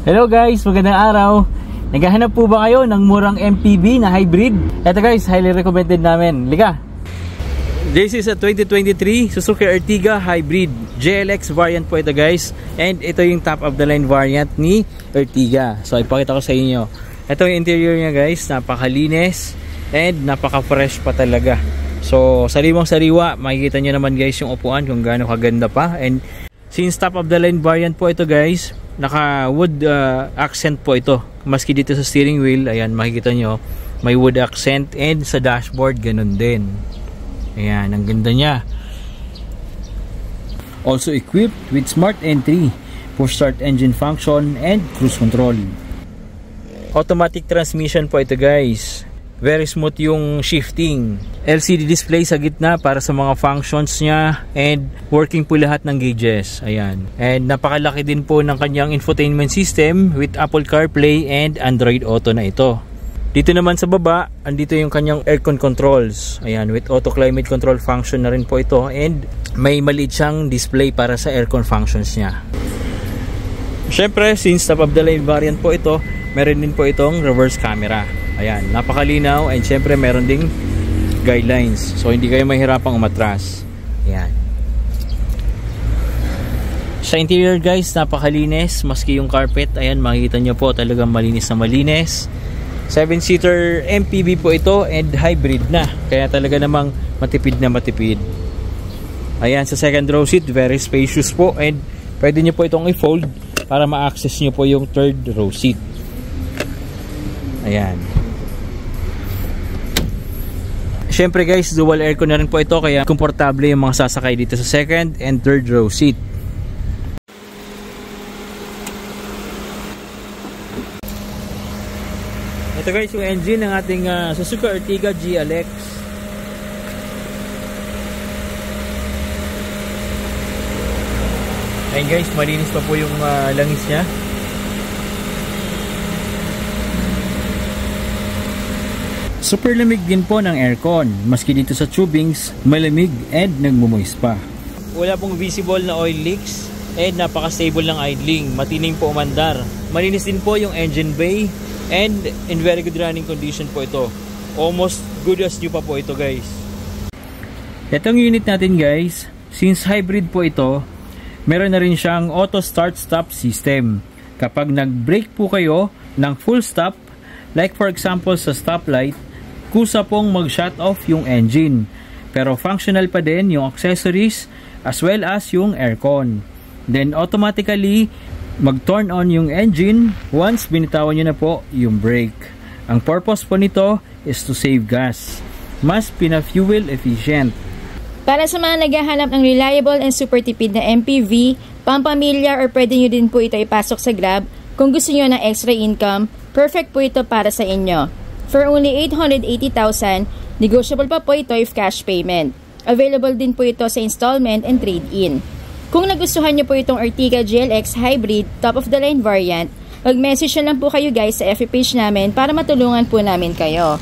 Hello guys, magandang araw. Naghahanap po ba kayo ng murang MPV na hybrid? Ito guys, highly recommended namin. Liga! This is a 2023 Suzuki Ertiga Hybrid JLX variant po ito guys. And ito yung top of the line variant ni Ertiga. So ipakita ko sa inyo. Ito yung interior niya guys, napakalinis and napaka-fresh pa talaga. So sariwang-sariwa, makikita nyo naman guys yung upuan kung gaano kaganda pa. And since top of the line variant po ito guys, naka wood accent po ito. Maski dito sa steering wheel, ayan makikita nyo may wood accent, and sa dashboard ganun din. Ayan, ang ganda niya. Also equipped with smart entry, push start engine function and cruise control. Automatic transmission po ito guys. Very smooth yung shifting. LCD display sa gitna para sa mga functions niya, and working po lahat ng gauges. Ayan. And napakalaki din po ng kanyang infotainment system with Apple CarPlay and Android Auto na ito. Dito naman sa baba, andito yung kanyang aircon controls. Ayan, with auto climate control function na rin po ito, and may maliit siyang display para sa aircon functions niya. Syempre, since top of the line variant po ito, meron din po itong reverse camera. Ayan, napakalinaw, and syempre meron ding guidelines. So hindi kayo mahirapang umatras. Ayan. Sa interior guys, napakalinis. Maski yung carpet, ayan, makikita nyo po talagang malinis na malinis. 7-seater MPV po ito, and hybrid na. Kaya talaga namang matipid na matipid. Ayan, sa second row seat, very spacious po, and pwede nyo po itong i-fold para ma-access nyo po yung third row seat. Ayan. Syempre guys, dual aircon na rin po ito, kaya komportable yung mga sasakay dito sa second and third row seat. Ito guys yung engine ng ating Suzuki Ertiga GLX. Ayun guys, malinis pa po yung langis niya. Super lamig din po ng aircon. Maski dito sa tubings, malamig and nagmumoist pa. Wala pong visible na oil leaks, and napaka-stable ng idling. Matining po umandar. Malinis din po yung engine bay, and in very good running condition po ito. Almost good as new pa po ito guys. Itong unit natin guys, since hybrid po ito, meron na rin siyang auto start stop system. Kapag nag-brake po kayo ng full stop, like for example sa stoplight, kusa pong mag-shut off yung engine. Pero functional pa din yung accessories as well as yung aircon. Then automatically mag-turn on yung engine once binitawan nyo na po yung brake. Ang purpose po nito is to save gas. Mas pina-fuel efficient. Para sa mga naghahanap ng reliable and super tipid na MPV, pampamilya, or pwede nyo din po ito ipasok sa Grab kung gusto nyo ng extra income, perfect po ito para sa inyo. For only 880,000, negotiable pa po ito if cash payment. Available din po ito sa installment and trade-in. Kung nagustuhan nyo po itong Ertiga GLX Hybrid top of the line variant, mag-message na lang po kayo guys sa FB page namin para matulungan po namin kayo.